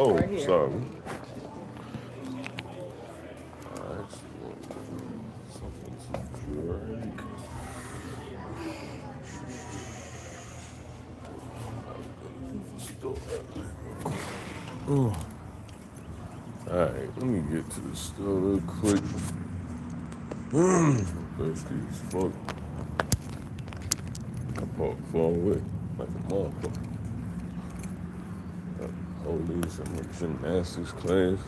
Oh, right here. sorry. Something to drink. Oh. Alright, let me get to the store real quick. Thirsty as fuck. I parked far away like a motherfucker. Police, I'm in gymnastics class.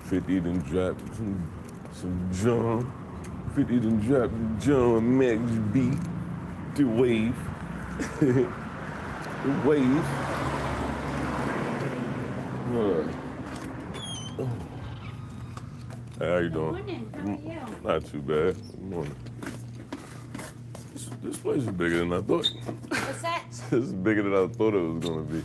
50 done dropped some John. 50 done dropped John Max B. The wave. The wave. Hey, how you doing? Good morning. How are you? Not too bad. Good morning. This place is bigger than I thought. What's that? This is bigger than I thought it was gonna be.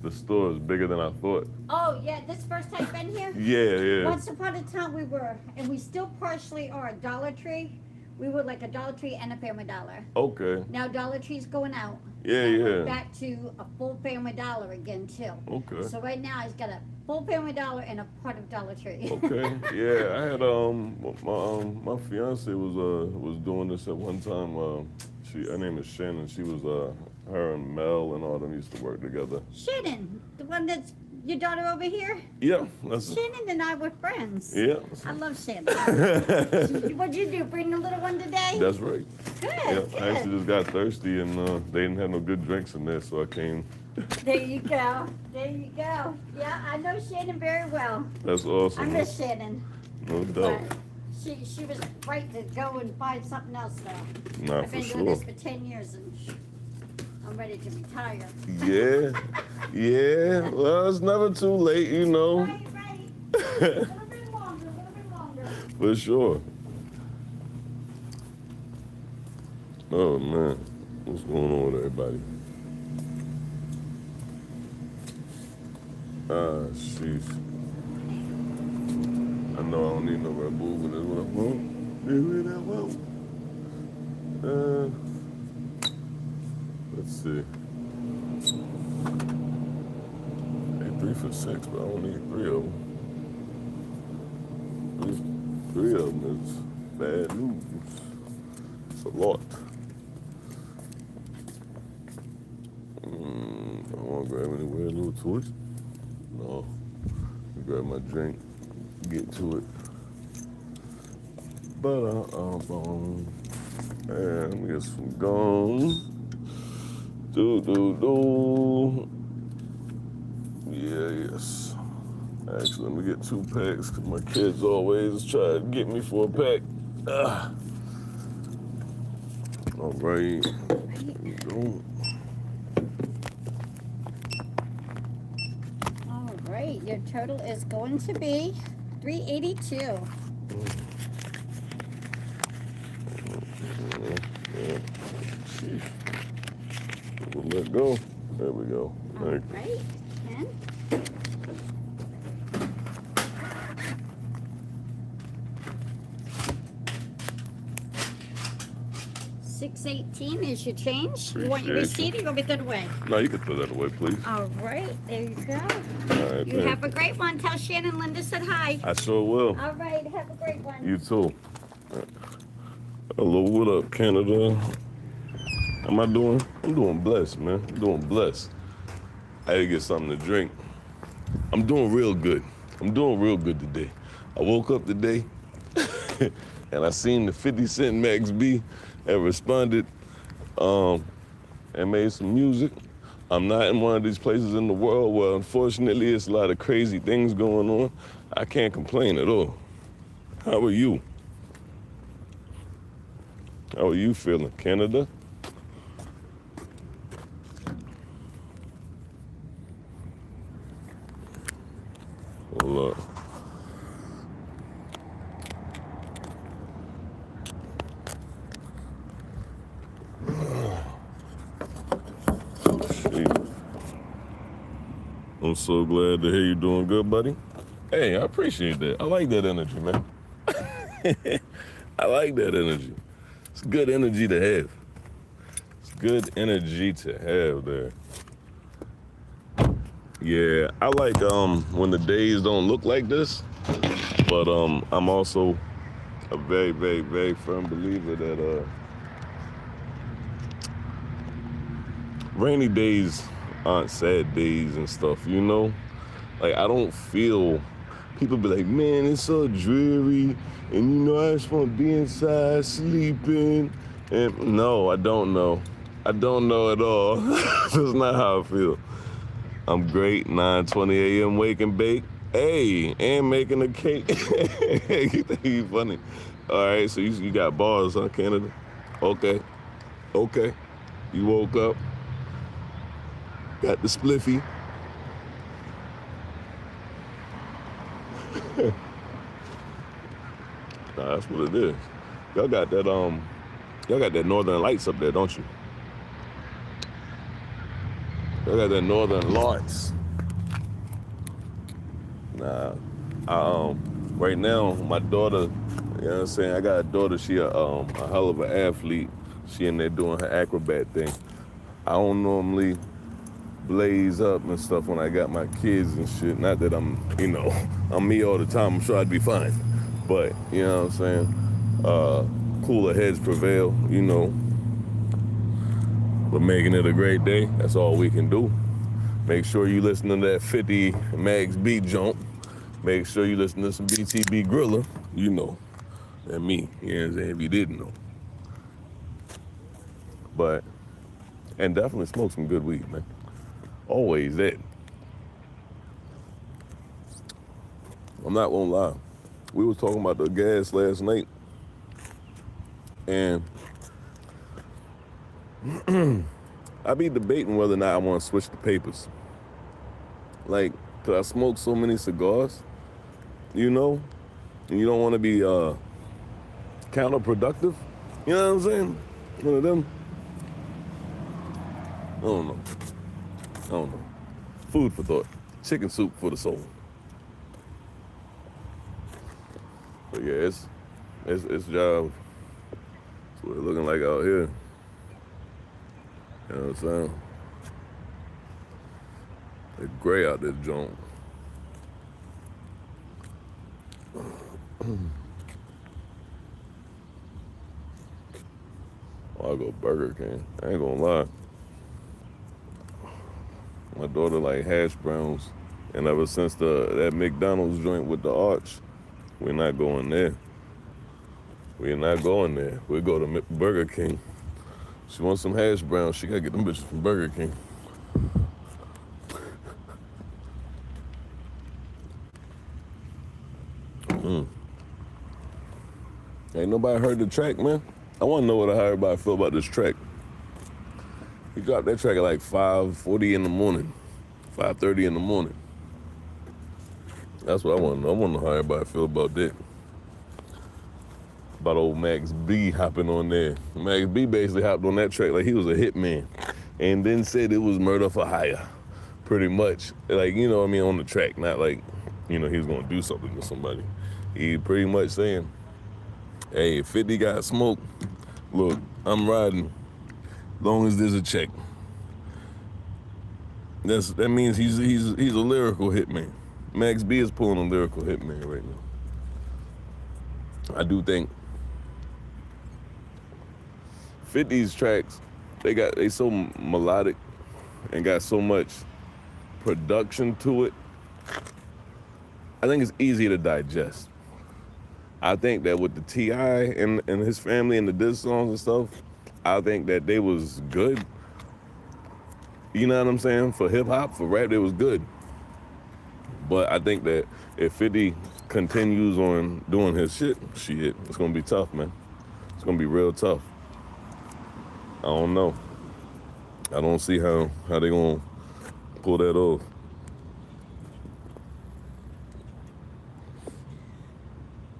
The store is bigger than I thought. Oh, yeah, this first time been here? Yeah. Once upon a time we were, and we still partially are, Dollar Tree. We were like a Dollar Tree and a Family Dollar. Okay. Now Dollar Tree's going out. Yeah. We're back to a full Family Dollar again, too. Okay. So right now it's got a full Family Dollar and a part of Dollar Tree. Okay. Yeah, I had my fiance was doing this at one time. Her name is Shannon. She was her and Mel and all them used to work together. Shannon, the one that's your daughter over here? Yeah, that's Shannon and I were friends. Yeah. I love Shannon. What'd you do, bring the little one today? That's right. Good, Yeah, good. I actually just got thirsty and they didn't have no good drinks in there, so I came. There you go. There you go. Yeah, I know Shannon very well. That's I awesome. miss Shannon. No doubt. But she was right to go and find something else though. Nah, I've for been doing sure. this for 10 years and I'm ready to retire. Yeah. Well, it's never too late, you know. Right. A little bit longer. For sure. Oh man, what's going on with everybody? Jeez. I know I don't need no Red Bull, but that's what I want. That's what I want. Let's see. Hey, 3 for 6, but I don't need 3 of them. Three of them is bad news. It's a lot. I don't want to grab any weird little toys. No. Grab my drink, get to it. And let me get some gum. Yes. Actually, let me get 2 packs because my kids always try to get me for a pack. All right. Here we go. All right, your total is going to be $382. We'll let go. There we go. All right, 10. $6.18 is your change. You want your receipt or you want me to throw it away? No, you can throw that away, please. All right, there you go. All right, You have a great one. Tell Shannon Linda said hi. I sure will. All right, have a great one. You too. Hello, what up, Canada? How am I doing? I'm doing blessed, man. I'm doing blessed. I had to get something to drink. I'm doing real good. I'm doing real good today. I woke up today and I seen the 50 Cent Max B and responded and made some music. I'm not in one of these places in the world where unfortunately it's a lot of crazy things going on. I can't complain at all. How are you? How are you feeling, Canada? Hold up. I'm so glad to hear you doing good, buddy. Hey, I appreciate that. I like that energy, man. I like that energy. It's good energy to have. It's good energy to have there. Yeah, I like when the days don't look like this, but I'm also a very, very, very firm believer that rainy days aren't sad days and stuff, you know? Like, I don't feel, people be like, man, it's so dreary, and you know, I just want to be inside sleeping. And no, I don't know. I don't know at all. That's not how I feel. I'm great, 9:20 a.m. wake and bake. Hey, and making a cake. You think you funny. All right, so you got bars, huh, Canada? Okay, okay. You woke up, got the spliffy. Nah, that's what it is. Y'all got that Northern Lights up there, don't you? Y'all got that Northern Lights. Nah, right now my daughter, you know what I'm saying? I got a daughter. She a hell of an athlete. She in there doing her acrobat thing. I don't normally blaze up and stuff when I got my kids and shit. Not that I'm, I'm me all the time. I'm sure I'd be fine. But, you know what I'm saying? Cooler heads prevail, you know. But making it a great day, that's all we can do. Make sure you listen to that 50 Max beat jump. Make sure you listen to some BTB GRILLA, you know. And me, you know what I'm saying, if you didn't know. But, and definitely smoke some good weed, man. Always that. I'm not gonna lie. We was talking about the gas last night, and I be debating whether or not I want to switch the papers. Like, 'cause I smoke so many cigars, you know, and you don't want to be counterproductive. You know what I'm saying? One of them. I don't know. I don't know. Food for thought. Chicken soup for the soul. But yeah, it's job. That's what it's looking like out here. You know what I'm saying? It's gray out this joint. Oh, I'll go Burger King. I ain't gonna lie. My daughter like hash browns, and ever since that McDonald's joint with the arch, we're not going there. We're not going there. We'll go to Burger King. She wants some hash browns. She gotta get them bitches from Burger King. Ain't nobody heard the track, man. I want to know what everybody feel about this track. He dropped that track at like 5:40 in the morning, 5:30 in the morning. That's what I want to know. I want to know how everybody feel about that. About old Max B hopping on there. Max B basically hopped on that track like he was a hitman, and then said it was murder for hire, pretty much. Like, you know what I mean, on the track, not like, he was gonna do something to somebody. He pretty much saying, hey, if 50 got smoke, look, I'm riding, long as there's a check. That means he's a lyrical hitman. Max B is pulling a lyrical hitman right now. I do think 50's tracks, they so melodic and got so much production to it. I think it's easy to digest. I think that with the T.I. and his family and the diss songs and stuff, I think that they was good. You know what I'm saying? For hip hop, for rap, they was good. But I think that if 50 continues on doing his shit, it's gonna be tough, man. It's gonna be real tough. I don't know. I don't see how they gonna pull that off.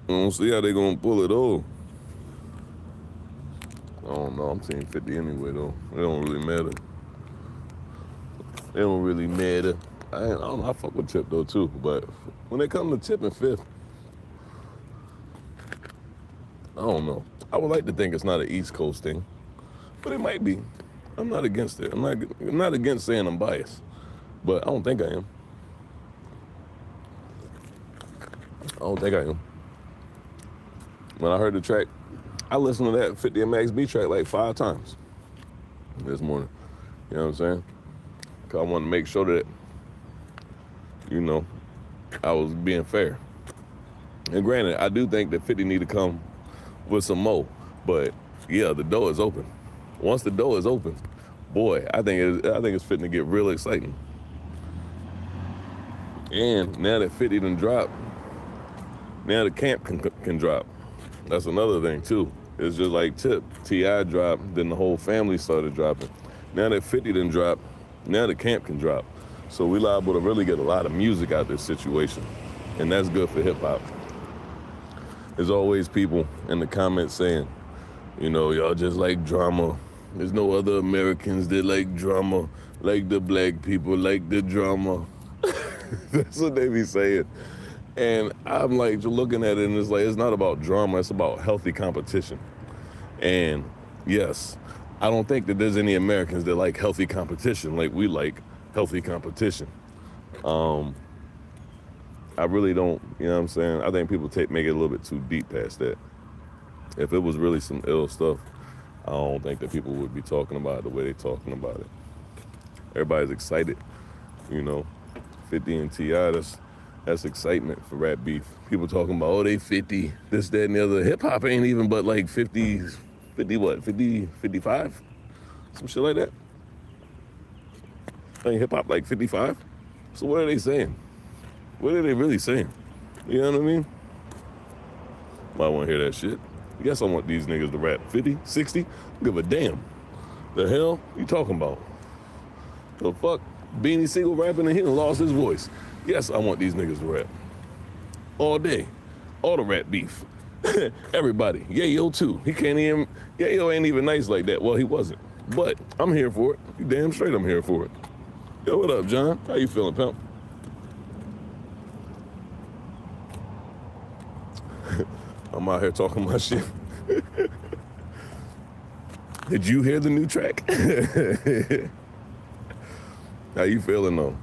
I don't see how they gonna pull it off. I don't know. I'm seeing 50 anyway, though. It don't really matter. It don't really matter. I don't know. I fuck with Tip, though, too. But when it comes to Tip and Fifth, I don't know. I would like to think it's not an East Coast thing, but it might be. I'm not against it. I'm not against saying I'm biased, but I don't think I am. don't think I am. When I heard the track, I listened to that 50 and Max B track like 5 times this morning. You know what I'm saying? Because I wanted to make sure that, you know, I was being fair. And granted, I do think that 50 need to come with some more. But yeah, the door is open. Once the door is open, boy, I think it's fitting to get real exciting. And now that 50 done dropped, now the camp can drop. That's another thing too. It's just like Tip, T.I. dropped, then the whole family started dropping. Now that 50 done dropped, now the camp can drop. So we liable to really get a lot of music out of this situation. And that's good for hip hop. There's always people in the comments saying, you know, y'all just like drama. There's no other Americans that like drama, like the black people like the drama. That's what they be saying. And I'm like looking at it and it's like, it's not about drama, it's about healthy competition. And yes, I don't think that there's any Americans that like healthy competition like we like healthy competition. I really don't, you know what I'm saying? I think people make it a little bit too deep past that. If it was really some ill stuff, I don't think that people would be talking about it the way they're talking about it. Everybody's excited, you know. 50 and T.I., that's excitement for rap beef. People talking about, oh, they 50, this, that, and the other. Hip-hop ain't even but like 50 what, 50, 55? Some shit like that. Ain't hip-hop like 55? So what are they saying? What are they really saying? You know what I mean? Might want to hear that shit. Yes, I want these niggas to rap 50, 60. Give a damn. The hell you talking about? The fuck? Beanie Siegel rapping and he done lost his voice. Yes, I want these niggas to rap. All day. All the rap beef. Everybody. Yayo too. He can't even, Yayo ain't even nice like that. Well, he wasn't. But I'm here for it. You damn straight I'm here for it. Yo, what up, John? How you feeling, pimp? I'm out here talking my shit. Did you hear the new track? How you feeling though?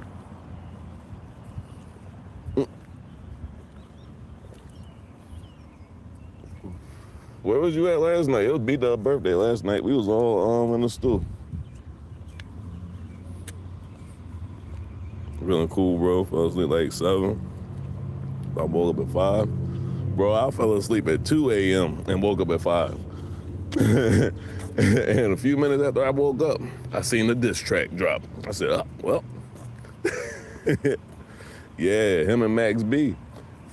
Where was you at last night? It was B-Dub's birthday last night. We was all in the stool. Feeling cool, bro. Fell asleep like 7. I woke up at 5. Bro, I fell asleep at 2 a.m. and woke up at 5. And a few minutes after I woke up, I seen the diss track drop. I said, oh, well. Yeah, him and Max B.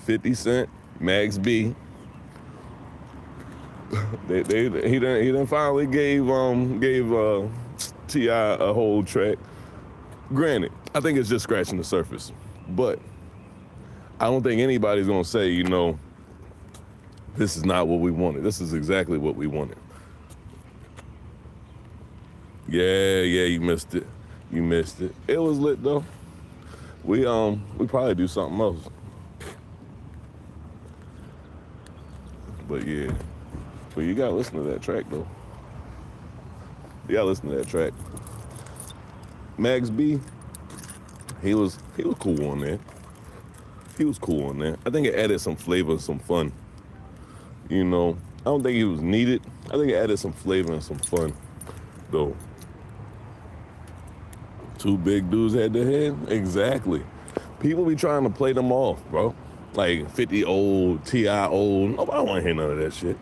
50 Cent, Max B. He done finally gave T.I. a whole track. Granted, I think it's just scratching the surface. But I don't think anybody's gonna say, you know, this is not what we wanted. This is exactly what we wanted. Yeah, you missed it. You missed it. It was lit though. We probably do something else. But yeah. But you gotta listen to that track though. You gotta listen to that track. Max B, he was cool on there. He was cool on there. I think it added some flavor and some fun. You know, I don't think it was needed. I think it added some flavor and some fun, though. 2 big dudes head to head? Exactly. People be trying to play them off, bro. Like 50 old, T.I. old. Nobody want to hear none of that shit.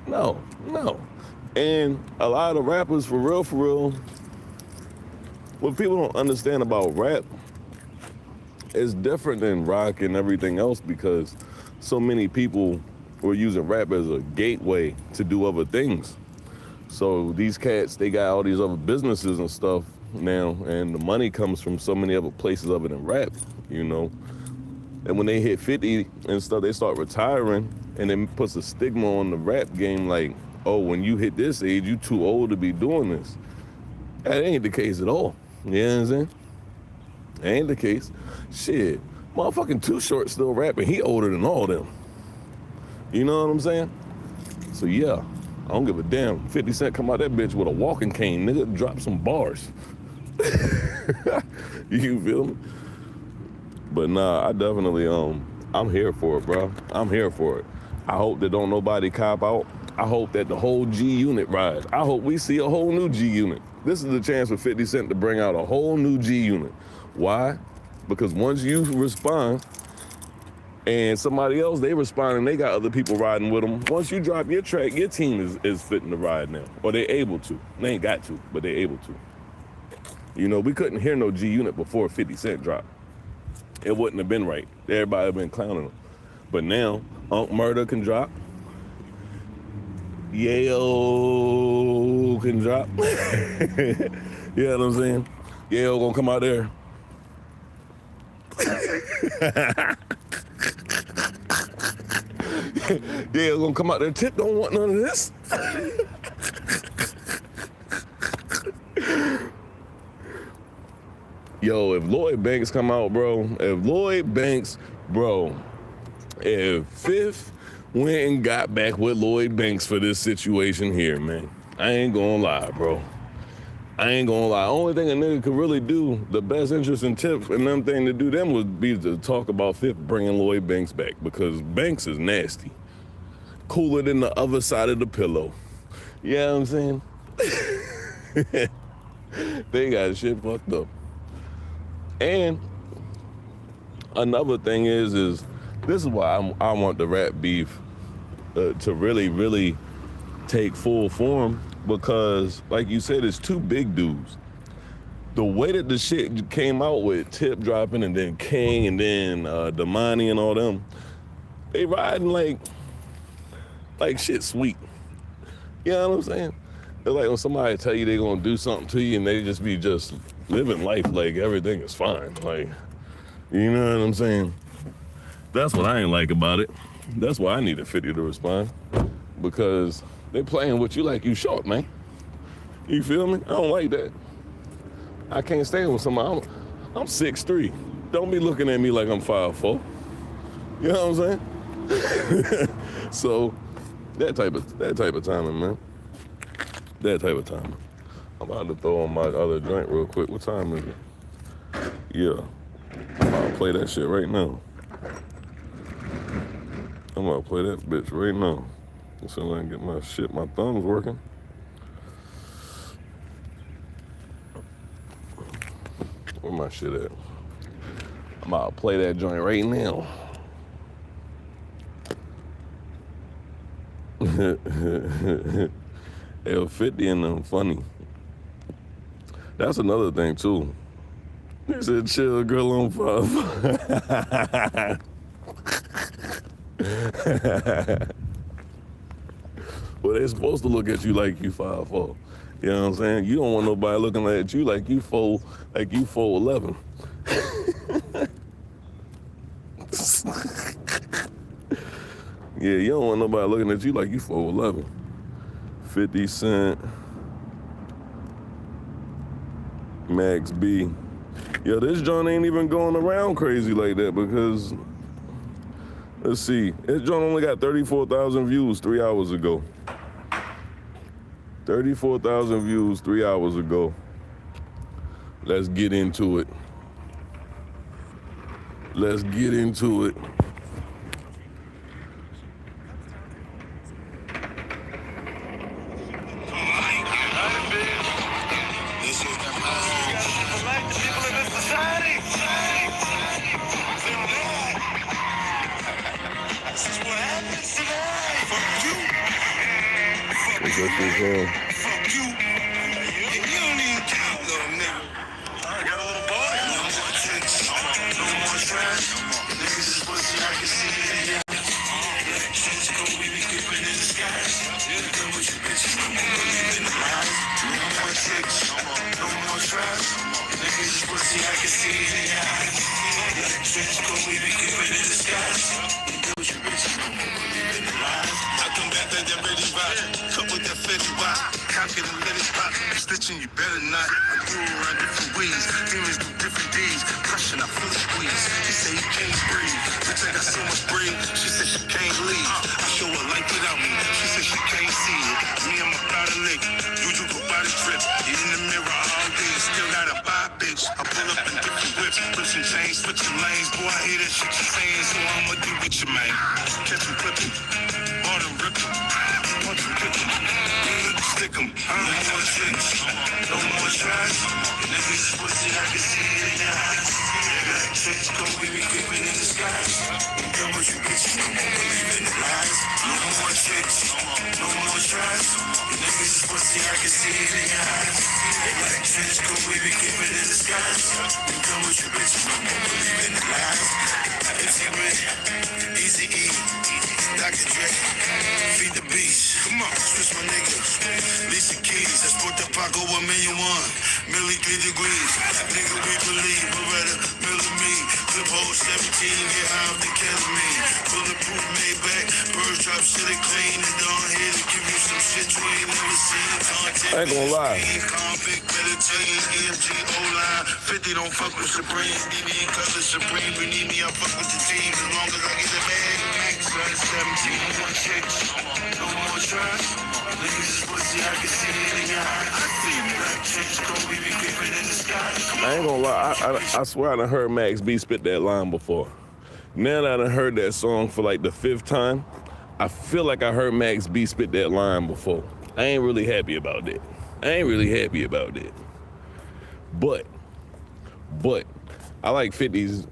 No. And a lot of the rappers, for real, what people don't understand about rap is different than rock and everything else because so many people were using rap as a gateway to do other things. So these cats, they got all these other businesses and stuff now, and the money comes from so many other places other than rap, you know. And when they hit 50 and stuff, they start retiring, and it puts a stigma on the rap game like, oh, when you hit this age, you too old to be doing this. That ain't the case at all. You know what I'm saying? That ain't the case. Shit, motherfucking Too Short still rapping. He older than all them. You know what I'm saying? So yeah, I don't give a damn. 50 Cent come out that bitch with a walking cane, nigga, drop some bars. You feel me? But nah, I definitely I'm here for it, bro. I'm here for it. I hope that don't nobody cop out. I hope that the whole G unit rides. I hope we see a whole new G unit. This is the chance for 50 Cent to bring out a whole new G unit. Why? Because once you respond and somebody else, they respond and they got other people riding with them. Once you drop your track, your team is fitting to ride now. Or they able to. They ain't got to, but they able to. You know, we couldn't hear no G unit before 50 Cent dropped. It wouldn't have been right. Everybody have been clowning him. But now, Unc Murder can drop. Yayo can drop. You know what I'm saying? Yayo gonna come out there. Yayo gonna come out there. Tip don't want none of this. Yo, if Lloyd Banks come out, bro, if Fifth went and got back with Lloyd Banks for this situation here, man, I ain't gonna lie, bro. I ain't gonna lie. Only thing a nigga could really do, the best interest in Tip and them thing to do them would be to talk about Fifth bringing Lloyd Banks back, because Banks is nasty. Cooler than the other side of the pillow. You know what I'm saying? They got shit fucked up. And another thing is this is why I want the rap beef to really, really take full form, because like you said, it's two big dudes. The way that the shit came out with Tip dropping and then King and then Damani and all them, they riding like shit sweet. You know what I'm saying? It's like when somebody tell you they gonna do something to you and they just be just living life like everything is fine. Like, you know what I'm saying? That's what I ain't like about it. That's why I needed 50 to respond, because they playing with you like you short, man. You feel me? I don't like that. I can't stand with somebody. I'm 6'3". Don't be looking at me like I'm 5'4". You know what I'm saying? So that type of timing, man. That type of timing. I'm about to throw on my other joint real quick. What time is it? Yeah. I'm about to play that shit right now. I'm about to play that bitch right now. So I can get my shit, my thumb's working. Where my shit at? I'm about to play that joint right now. L50 and them funny. That's another thing too. He said, chill, girl on 5. Well, they supposed to look at you like you 5'4". You know what I'm saying? You don't want nobody looking at you like you 4'11". Yeah, you don't want nobody looking at you like you 4'11". 50 Cent, Max B. Yo, this joint ain't even going around crazy like that, because, let's see, this joint only got 34,000 views 3 hours ago. 34,000 views 3 hours ago. Let's get into it. Let's get into it. Fuck you. You don't even count, little nigga. I got a little boy. No more tricks. No more trash. Niggas is pussy, I can see it. Since go, we be creeping in the skies. Done with you bitches, no more living the lies. No more tricks. No more trash. Niggas is pussy, I can see it. Since go, we be creeping in the skies. Done with you bitches, no more living the lies. I come back that ready vibe. With that fetty wop, cock it and let it pop. Stitching, you better not. I do around different ways. Demons do different days. Crushing, I feel the squeeze. She say you can't breathe. Bitch, I got so much breed. She said she can't leave. I show her life without me. She said she can't see it. Me, I'm a proud of lick. You go body trip. You in the mirror all day. Still got a buy, bitch. I pull up in different whips. Pussy some change, switch your lanes. Boy, I hear that shit you're saying, so I'ma do with you, man. Catch him flipping, bought him ripping, punch him kicking, stick him, no more tricks, no more tries. Niggas pussy, I can see it in your eyes. Like tricks, come we be creeping in the skies. Come with you bitches, no more believing in lies. No more tricks, no more tries. Niggas pussy, I can see it in your eyes. Like tricks, come we be creeping in the skies. Come with you bitches, no more believing in lies. Easy E, Dr. Dre, feed the beast. Come on, switch my niggas. Lisa Keys, I sport the Paco 1,000,001. Millie 3 degrees. Nigga, we believe. Beretta, Miller me. Clip hole 17, get high off the ketamine. Bulletproof Maybach, birds drop shit it clean. And down here to give you some shit you ain't never seen. I ain't gonna lie. Convict, better team, EMG, O-line. 50 don't fuck with Supreme. DB and Color Supreme. You need me, I fuck with the team. As long as I get the bag. Max 17, no more chicks. No more tries. Niggas is pussy, I can see it in your eyes. I see you like chicks, go we be creeping in the sky. I ain't gonna lie, I swear I done heard Max B spit that line before. Now that I done heard that song for like the 5th time, I feel like I heard Max B spit that line before. I ain't really happy about that. But, I like 50's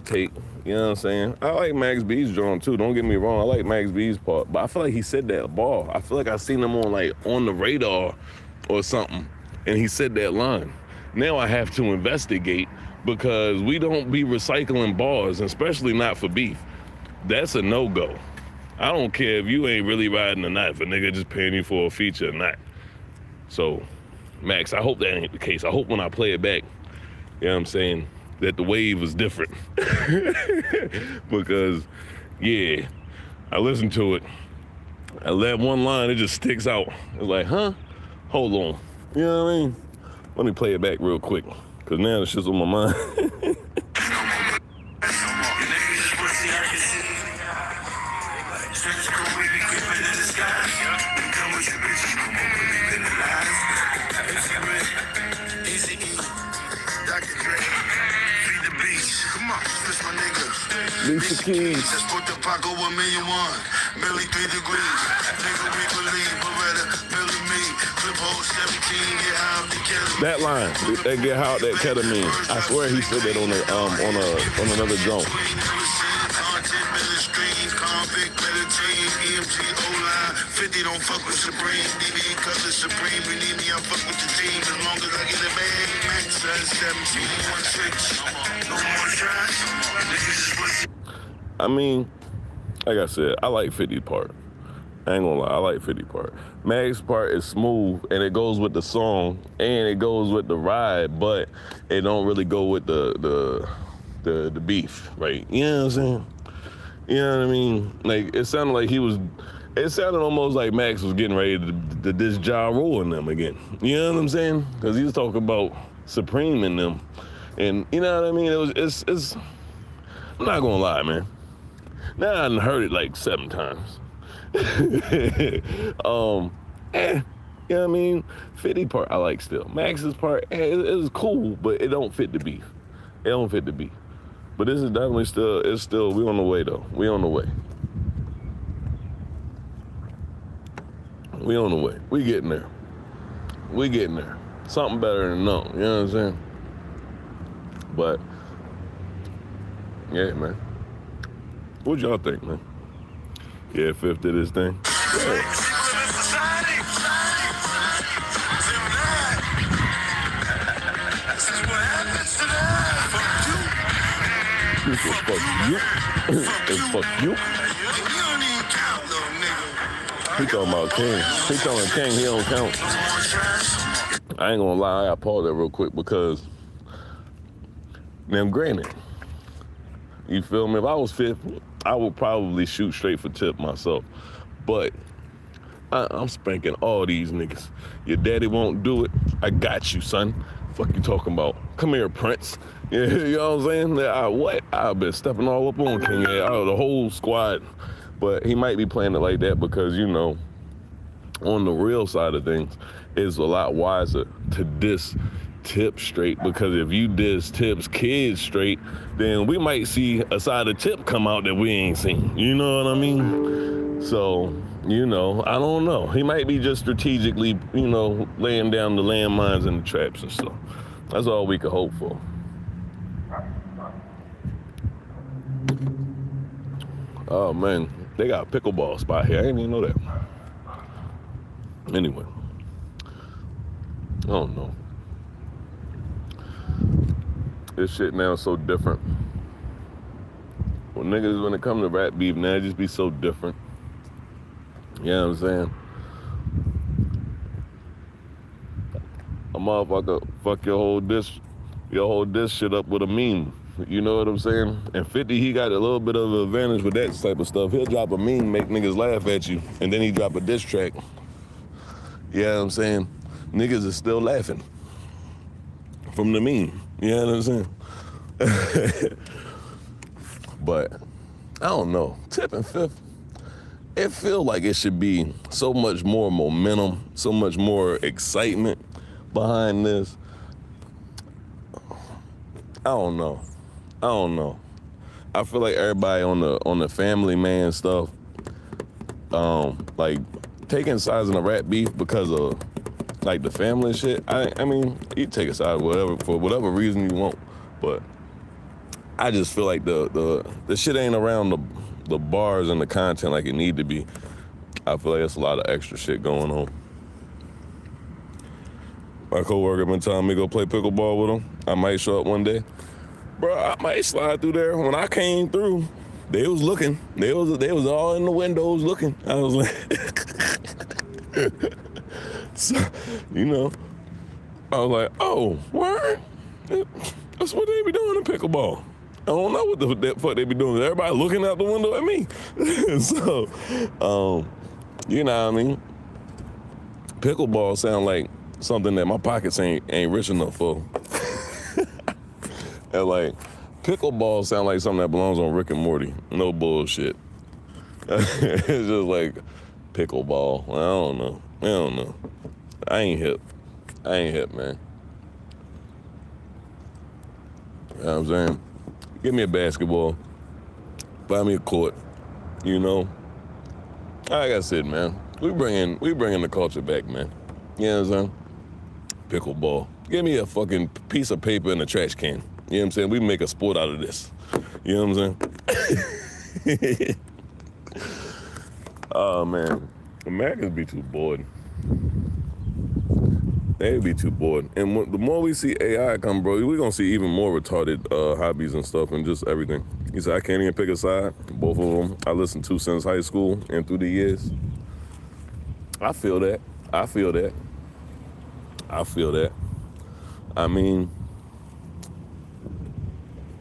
take, you know what I'm saying? I like Max B's drawing too, don't get me wrong, I like Max B's part, but I feel like he said that bar. I feel like I seen him on the radar or something, and he said that line. Now I have to investigate because we don't be recycling bars, especially not for beef. That's a no-go. I don't care if you ain't really riding or not, if a nigga just paying you for a feature or not. So, Max, I hope that ain't the case. I hope when I play it back, you know what I'm saying, that the wave was different. Because, yeah, I listened to it. And that one line, it just sticks out. It's like, huh? Hold on. You know what I mean? Let me play it back real quick, because now the shit's on my mind. Lisa Keys. Just put the Paco 1,000,001. Millie 3 degrees. Nigga, we believe. Beretta, Miller me. Clip hole 17, get high off the ketamine. That line, they get high off that ketamine. I swear he said that on another joint. Convict, better team, EMG, O-line. 50 don't fuck with Supreme. DB and Color Supreme. You need me, I fuck with the team. As long as I get the bag. Max 17, one tricks. No more tries. Niggas is pussy. I mean, like I said, I like 50 part. I ain't gonna lie, I like 50 part. Mag's part is smooth and it goes with the song and it goes with the ride, but it don't really go with the beef, right? You know what I'm saying? You know what I mean? Like it sounded almost like Max was getting ready to diss Ja Rule in them again. You know what I'm saying? Because he was talking about Supreme in them, and you know what I mean? It's. I'm not gonna lie, man. Now I done heard it like 7 times. You know what I mean? 50 part I like still. Max's part, it was cool, but it don't fit the beef. It don't fit the beef. But this is definitely still, we on the way though. We on the way. We on the way. We getting there. We getting there. Something better than no, you know what I'm saying? But, yeah, man. What y'all think, man? Yeah, 5th did his thing. Yeah. Fuck you. Fuck you. He talking about King. He telling King he don't count. I ain't gonna lie, I gotta pause that real quick because, now granted, you feel me? If I was 5th, I would probably shoot straight for tip myself. But I'm spanking all these niggas. Your daddy won't do it. I got you, son. Fuck you talking about? Come here, Prince. Yeah, you know what I'm saying? I've been stepping all up on King, the whole squad. But he might be playing it like that because, you know, on the real side of things, it's a lot wiser to diss Tip straight, because if you diss Tip's kids straight, then we might see a side of Tip come out that we ain't seen. You know what I mean? So, you know, I don't know. He might be just strategically, you know, laying down the landmines and the traps and stuff. That's all we could hope for. Oh man, they got a pickleball spot here. I didn't even know that. Anyway, I don't know. This shit now is so different. When niggas, when it comes to rap beef, now it just be so different. You know what I'm saying? A motherfucker fuck your whole diss shit up with a meme. You know what I'm saying? And 50, he got a little bit of an advantage with that type of stuff. He'll drop a meme, make niggas laugh at you, and then he drop a diss track. You know what I'm saying? Niggas is still laughing from the meme. You know what I'm saying? But I don't know. Tip and Fifth, it feels like it should be so much more momentum, so much more excitement behind this. I don't know. I feel like everybody on the family man stuff, like taking sides in the rap beef because of like the family shit. I mean, you take a side for whatever reason you want, but I just feel like the shit ain't around the bars and the content like it need to be. I feel like there's a lot of extra shit going on. My coworker been telling me to go play pickleball with him. I might show up one day. Bro, I might slide through there. When I came through, they was looking. They was all in the windows looking. I was like, so, you know, I was like, oh, word? That's what they be doing in pickleball. I don't know what the fuck they be doing. Everybody looking out the window at me. So, you know what I mean? Pickleball sound like something that my pockets ain't rich enough for. And like, pickleball sound like something that belongs on Rick and Morty. No bullshit. It's just like pickleball. I don't know. I ain't hip, man. You know what I'm saying? Give me a basketball. Buy me a court. You know? Like I said, man, we bringing the culture back, man. You know what I'm saying? Pickleball. Give me a fucking piece of paper and a trash can. You know what I'm saying? We make a sport out of this. You know what I'm saying? Oh, man. Americans be too bored. They be too bored. And the more we see AI come, bro, we're going to see even more retarded hobbies and stuff and just everything. He said, I can't even pick a side. Both of them I listened to since high school and through the years. I feel that. I mean,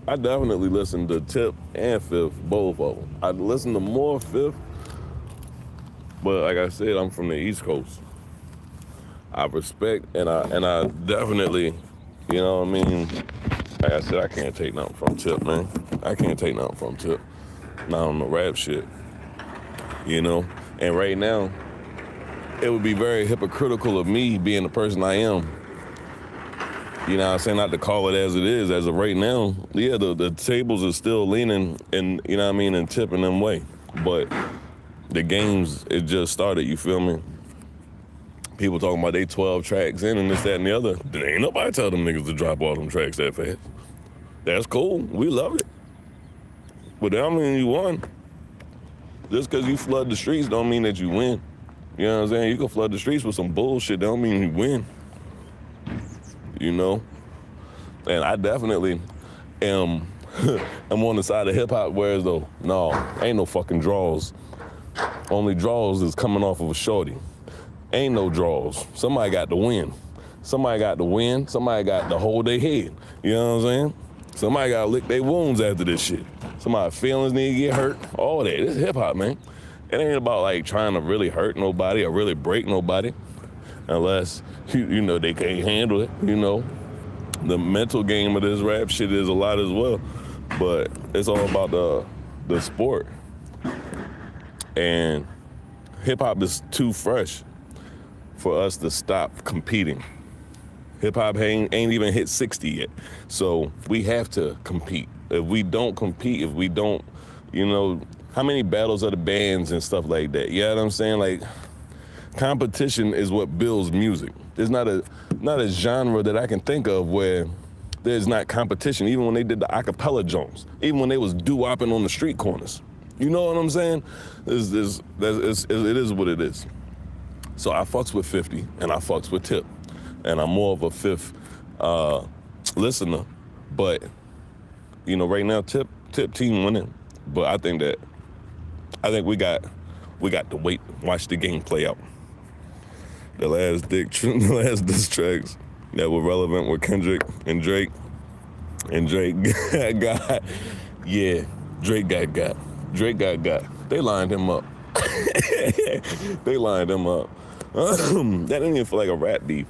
I definitely listened to Tip and Fifth, both of them. I listened to more Fifth, but like I said, I'm from the East Coast. I respect and I definitely, you know what I mean? Like I said, I can't take nothing from Tip, man. I can't take nothing from Tip. Not on the rap shit, you know? And right now, it would be very hypocritical of me being the person I am. You know what I'm saying? Not to call it as it is. As of right now, yeah, the tables are still leaning and, you know what I mean, and tipping them way. But the games, it just started, you feel me? People talking about they 12 tracks in and this, that, and the other. There ain't nobody tell them niggas to drop all them tracks that fast. That's cool. We love it. But that don't mean you won. Just because you flood the streets don't mean that you win. You know what I'm saying? You can flood the streets with some bullshit. That don't mean you win. You know? And I definitely am I'm on the side of hip hop, whereas though, no, ain't no fucking draws. Only draws is coming off of a shorty. Ain't no draws. Somebody got to win. Somebody got to hold their head. You know what I'm saying? Somebody got to lick their wounds after this shit. Somebody's feelings need to get hurt. All that. This is hip hop, man. It ain't about like trying to really hurt nobody or really break nobody. Unless, you know, they can't handle it, you know. The mental game of this rap shit is a lot as well. But it's all about the sport. And hip hop is too fresh for us to stop competing. Hip hop ain't even hit 60 yet. So we have to compete. If we don't compete, if we don't, you know, how many battles of the bands and stuff like that? You know what I'm saying? Like, competition is what builds music. There's not a genre that I can think of where there's not competition, even when they did the acapella Jones, even when they was doo-wopping on the street corners. You know what I'm saying? It is what it is. So I fucks with 50 and I fucks with Tip. And I'm more of a fifth listener. But, you know, right now Tip team winning. But I think we got to wait, watch the game play out. The last diss tracks that were relevant were Kendrick and Drake. And Drake got. Drake got. They lined him up. That didn't even feel like a rap beef.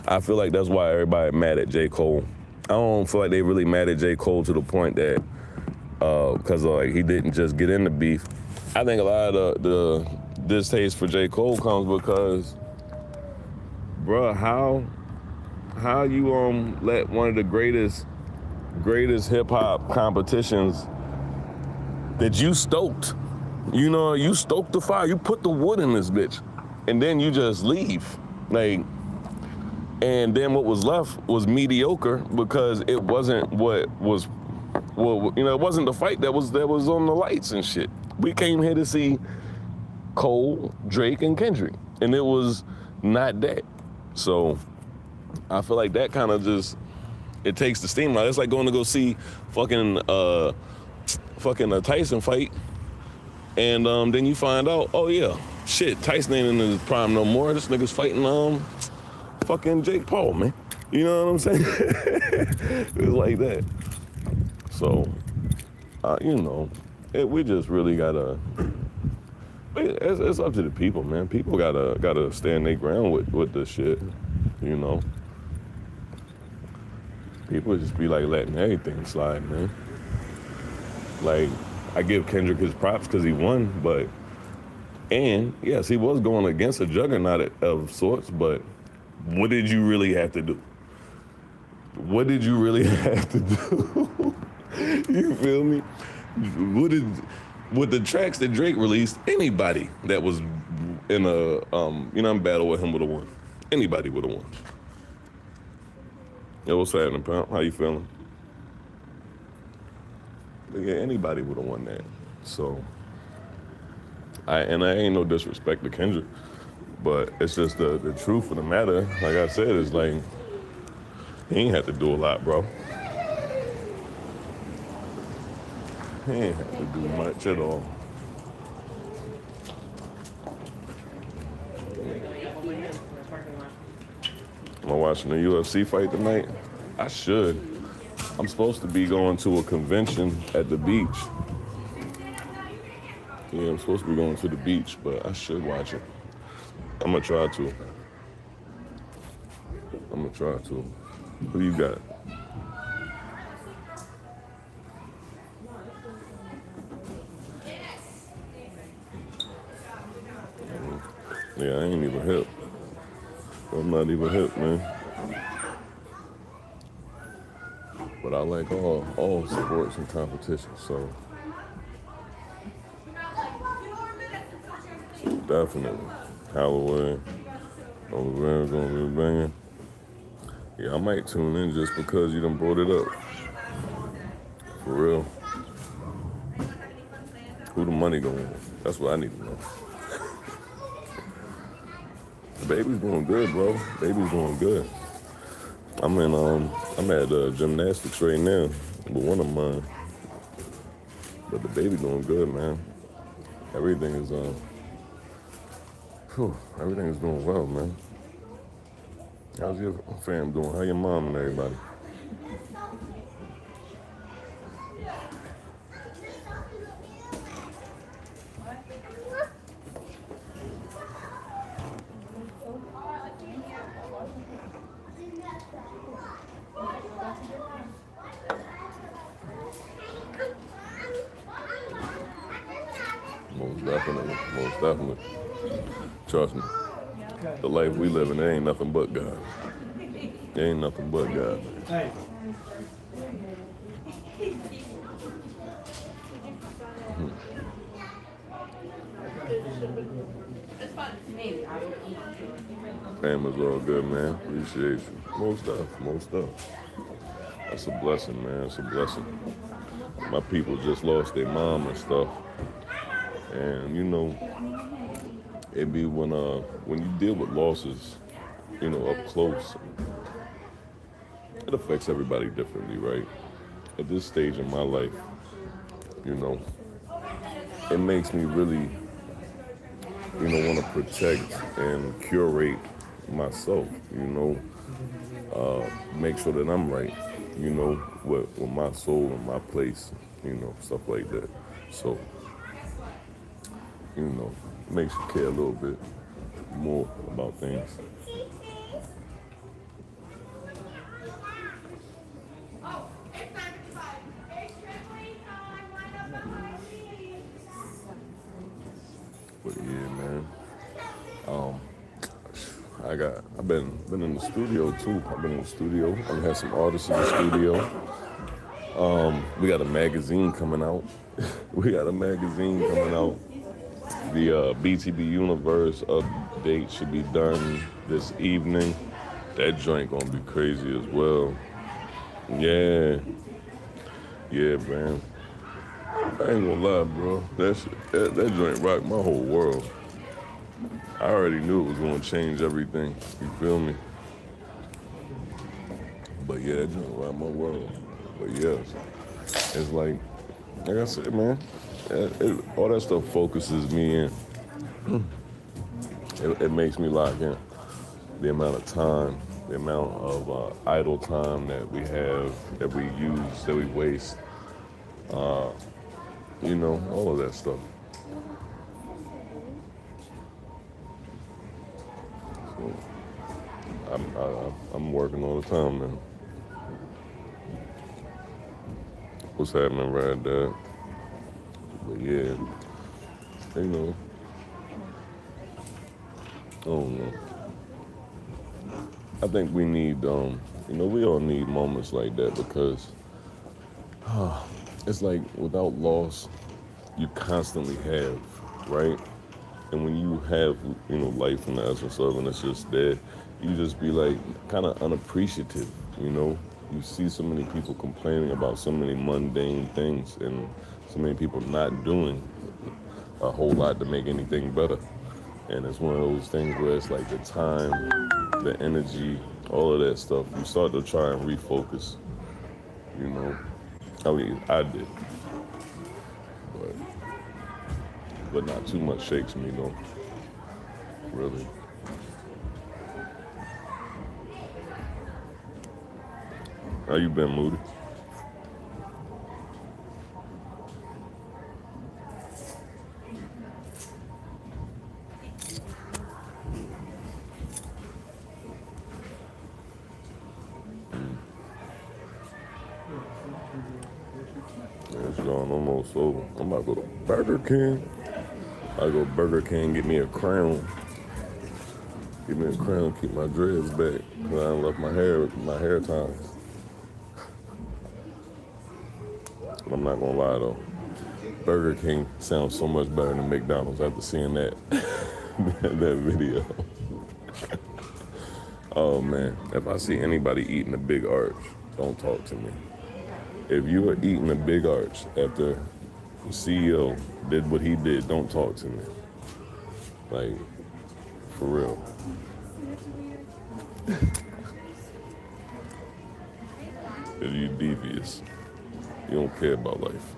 I feel like that's why everybody mad at J. Cole. I don't feel like they really mad at J. Cole to the point that, because like he didn't just get in the beef. I think a lot of the distaste for J. Cole comes because, bruh, how you let one of the greatest hip hop competitions that you stoked, you know, you stoked the fire, you put the wood in this bitch, and then you just leave, like, and then what was left was mediocre because it wasn't it wasn't the fight that was on the lights and shit. We came here to see Cole, Drake, and Kendrick, and it was not that. So I feel like that kind of just, it takes the steam out. It's like going to go see fucking a Tyson fight, and then you find out, oh yeah, shit, Tyson ain't in his prime no more. This nigga's fighting fucking Jake Paul, man. You know what I'm saying? It's like that. So, you know, we just really gotta. It's up to the people, man. People gotta stand their ground with this shit, you know. People just be like letting everything slide, man. Like, I give Kendrick his props because he won, and yes, he was going against a juggernaut of sorts, but what did you really have to do? What did you really have to do? You feel me? With the tracks that Drake released, anybody that was in a battle with him would have won. Anybody would have won. Yo, what's happening, pal? How you feeling? But yeah, anybody would have won that. So, I ain't no disrespect to Kendrick, but it's just the truth of the matter. Like I said, it's like he ain't have to do a lot, bro. He ain't have to do much at all. Am I watching the UFC fight tonight? I should. I'm supposed to be going to a convention at the beach. Yeah, I'm supposed to be going to the beach, but I should watch it. I'm gonna try to. Who you got? Yeah, I ain't even hip. I'm not even hip, man. But I like all sports and competitions, so definitely. Holloway, over there gonna be banging. Yeah, I might tune in just because you done brought it up. For real. Who the money going with? That's what I need to know. The baby's doing good, bro. Baby's doing good. I'm at gymnastics right now with one of mine. But the baby doing good, man. Everything is doing well, man. How's your fam doing? How your mom and everybody? Most definitely. Trust me. The life we live in, it ain't nothing but God. It ain't nothing but God. Hey. Family's all good, man. Appreciate you. Most stuff, most stuff. That's a blessing, man. It's a blessing. My people just lost their mom and stuff. And you know, it be when you deal with losses, you know, up close, it affects everybody differently, right? At this stage in my life, you know, it makes me really, you know, want to protect and curate myself, you know, make sure that I'm right, you know, with my soul and my place, you know, stuff like that. So, you know, it makes you care a little bit more about things. But yeah, man. I've been in the studio too. I've been in the studio. I've had some artists in the studio. We got a magazine coming out. The BTB Universe update should be done this evening. That joint gonna be crazy as well. Yeah, man. I ain't gonna lie, bro. That joint rocked my whole world. I already knew it was gonna change everything. You feel me? But yeah, that joint rocked my world. But yeah, it's like I said, man. All that stuff focuses me in. It makes me lock in. The amount of time, the amount of idle time that we have, that we use, that we waste. You know, all of that stuff. So, I'm working all the time now. What's happening right there? But yeah, you know, I don't know. I think we need, you know, we all need moments like that because it's like without loss, you constantly have, right? And when you have, you know, life in the essence of, and it's just there, you just be like kind of unappreciative, you know? You see so many people complaining about so many mundane things and so many people not doing a whole lot to make anything better. And it's one of those things where it's like the time, the energy, all of that stuff, you start to try and refocus, you know? I mean, I did. But not too much shakes me, though. Really. How you been, Moody? It's gone almost over. I'm about to go to Burger King. I go to Burger King, get me a crown. Give me a crown, keep my dreads back. Cause I left my hair ties. But I'm not gonna lie though. Burger King sounds so much better than McDonald's after seeing that that video. Oh man, if I see anybody eating a big arch, don't talk to me. If you are eating a big arch after the CEO did what he did, don't talk to me. Like, for real. If you devious, you don't care about life.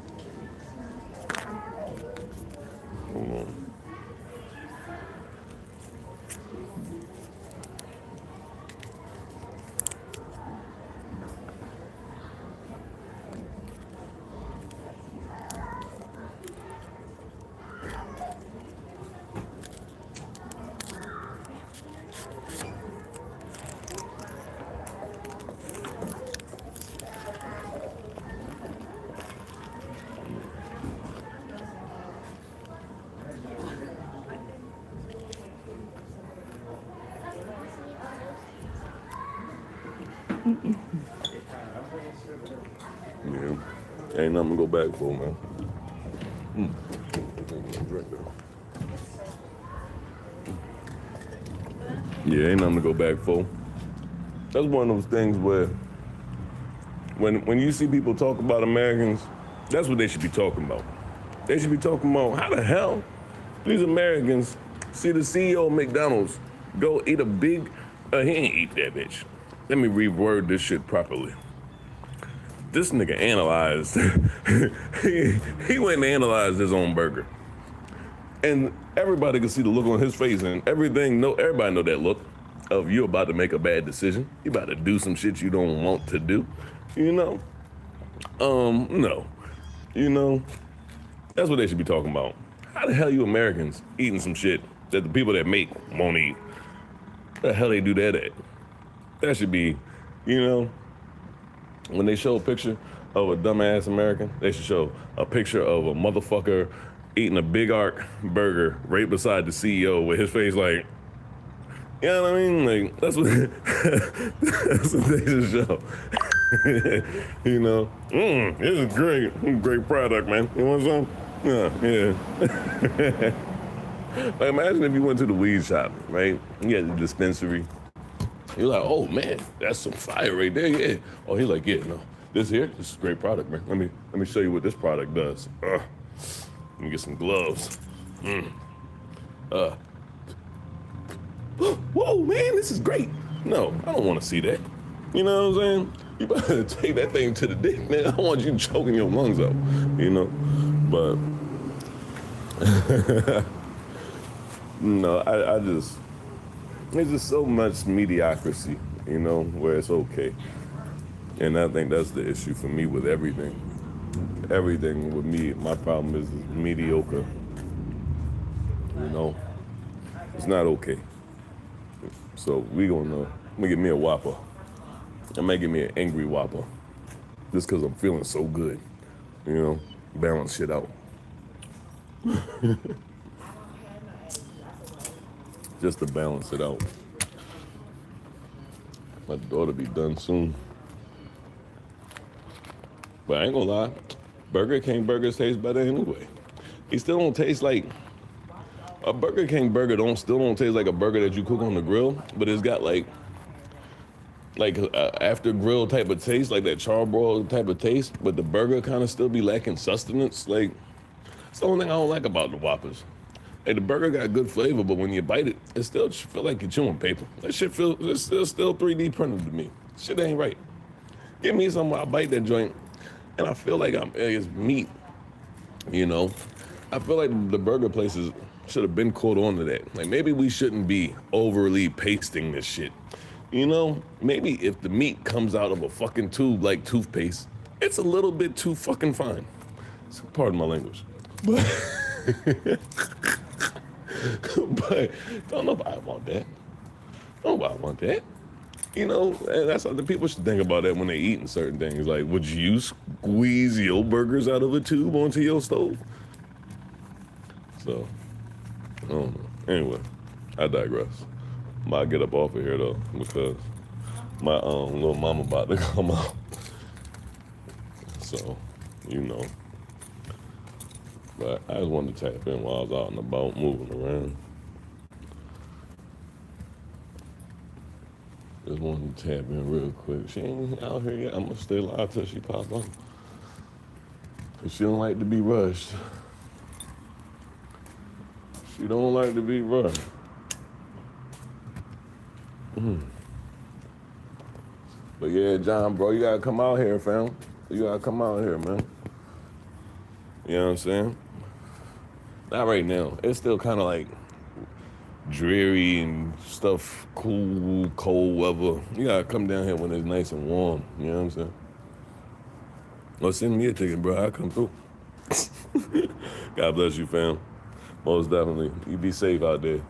Hold on. Yeah, ain't nothing to go back for, man. Drink that. Yeah, ain't nothing to go back for. That's one of those things where when you see people talk about Americans, that's what they should be talking about. They should be talking about how the hell these Americans see the CEO of McDonald's go eat a big, he ain't eat that bitch. Let me reword this shit properly. This nigga analyzed, he went and analyzed his own burger. And everybody could see the look on his face and everybody know that look of you about to make a bad decision. You about to do some shit you don't want to do, you know? No, you know, that's what they should be talking about. How the hell you Americans eating some shit that the people that make won't eat? Where the hell they do that at? That should be, you know, when they show a picture of a dumbass American, they should show a picture of a motherfucker eating a Big Arc burger right beside the CEO with his face like, you know what I mean? Like, that's what, that's what they should show. You know, this is great product, man. You want some? Yeah. Like, imagine if you went to the weed shop, right? You had the dispensary. You're like, oh man, that's some fire right there, yeah. Oh, he's like, yeah, no, this is a great product, man. Let me show you what this product does. Let me get some gloves. Whoa, man, this is great. No, I don't want to see that. You know what I'm saying? You better take that thing to the dick, man. I don't want you choking your lungs out, you know? But, no, I just, there's just so much mediocrity, you know, where it's okay. And I think that's the issue for me with everything. Everything with me, my problem is mediocre. You know, it's not okay. So I'm gonna get me a Whopper. I might get me an angry Whopper. Just cause I'm feeling so good, you know, balance shit out. Just to balance it out. My daughter be done soon. But I ain't gonna lie, Burger King burgers taste better anyway. They still don't taste like, a Burger King burger still don't taste like a burger that you cook on the grill, but it's got like after grill type of taste, like that charbroil type of taste, but the burger kind of still be lacking sustenance. Like, it's the only thing I don't like about the Whoppers. Like, the burger got good flavor, but when you bite it, it still feel like you're chewing paper. That shit it's still 3D printed to me. Shit ain't right. Give me something, I bite that joint, and I feel like it's meat, you know? I feel like the burger places should have been caught on to that. Like, maybe we shouldn't be overly pasting this shit. You know, maybe if the meat comes out of a fucking tube like toothpaste, it's a little bit too fucking fine. So pardon my language. But don't nobody want that. Nobody want that. You know, and that's how the people should think about that when they eating certain things. Like, would you squeeze your burgers out of a tube onto your stove? So, I don't know. Anyway, I digress. I might get up off of here though, because my little mama about to come out. So, you know. But I just wanted to tap in while I was out and about moving around. Just wanted to tap in real quick. She ain't out here yet. I'm gonna stay live till she pop up. Cause she don't like to be rushed. She don't like to be rushed. But yeah, John, bro, you gotta come out here, fam. You gotta come out here, man. You know what I'm saying? Not right now. It's still kind of like dreary and stuff, cool, cold weather. You gotta come down here when it's nice and warm. You know what I'm saying? Or send me a ticket, bro. I'll come through. God bless you, fam. Most definitely. You be safe out there.